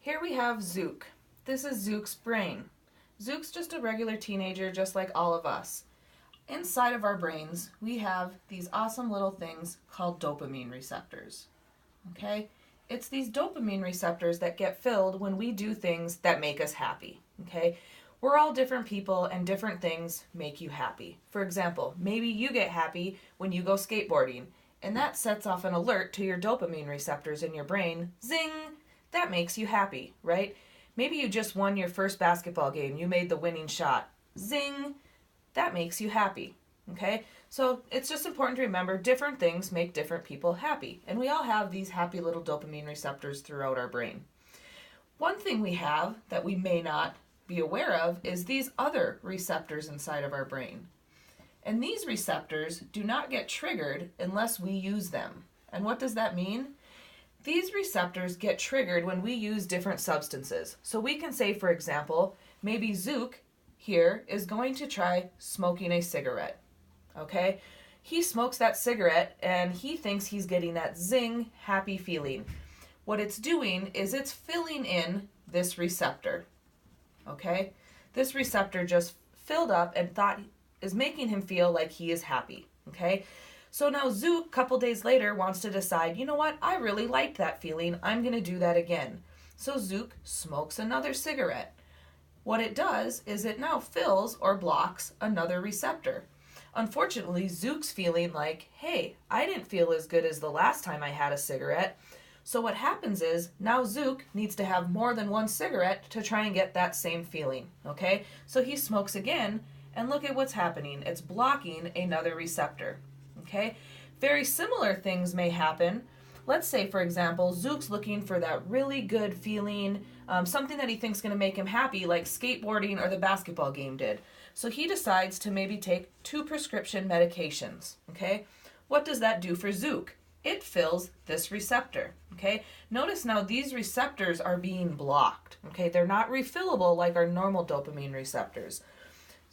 Here we have Zook. This is Zook's brain. Zook's just a regular teenager just like all of us. Inside of our brains, we have these awesome little things called dopamine receptors. Okay? It's these dopamine receptors that get filled when we do things that make us happy. Okay? We're all different people and different things make you happy. For example, maybe you get happy when you go skateboarding, and that sets off an alert to your dopamine receptors in your brain. Zing! That makes you happy, right? Maybe you just won your first basketball game. You made the winning shot. Zing! That makes you happy, okay? So it's just important to remember different things make different people happy. And we all have these happy little dopamine receptors throughout our brain. One thing we have that we may not be aware of is these other receptors inside of our brain. And these receptors do not get triggered unless we use them. And what does that mean? These receptors get triggered when we use different substances. So we can say, for example, maybe Zook here is going to try smoking a cigarette. Okay? He smokes that cigarette and he thinks he's getting that zing, happy feeling. What it's doing is it's filling in this receptor. Okay? This receptor just filled up and thought is making him feel like he is happy. Okay? So now Zook, a couple days later, wants to decide, you know what, I really liked that feeling. I'm going to do that again. So Zook smokes another cigarette. What it does is it now fills or blocks another receptor. Unfortunately, Zook's feeling like, hey, I didn't feel as good as the last time I had a cigarette. So what happens is now Zook needs to have more than one cigarette to try and get that same feeling. Okay? So he smokes again, and look at what's happening. It's blocking another receptor. Okay? Very similar things may happen. Let's say, for example, Zook's looking for that really good feeling, something that he thinks is going to make him happy, like skateboarding or the basketball game did. So he decides to maybe take 2 prescription medications. Okay? What does that do for Zook? It fills this receptor. Okay? Notice now these receptors are being blocked. Okay? They're not refillable like our normal dopamine receptors.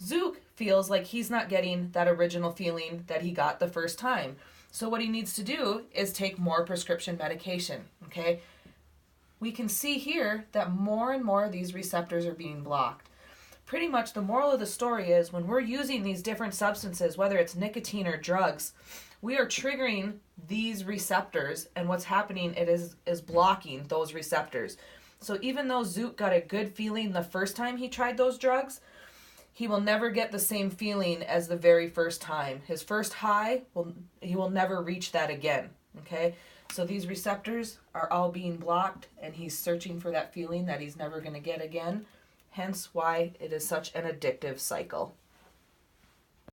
Zook feels like he's not getting that original feeling that he got the first time. So what he needs to do is take more prescription medication, okay? We can see here that more and more of these receptors are being blocked. Pretty much the moral of the story is when we're using these different substances, whether it's nicotine or drugs, we are triggering these receptors, and what's happening is blocking those receptors. So even though Zook got a good feeling the first time he tried those drugs, he will never get the same feeling as the very first time. His first high, he will never reach that again. Okay? So these receptors are all being blocked, and he's searching for that feeling that he's never going to get again. Hence why it is such an addictive cycle.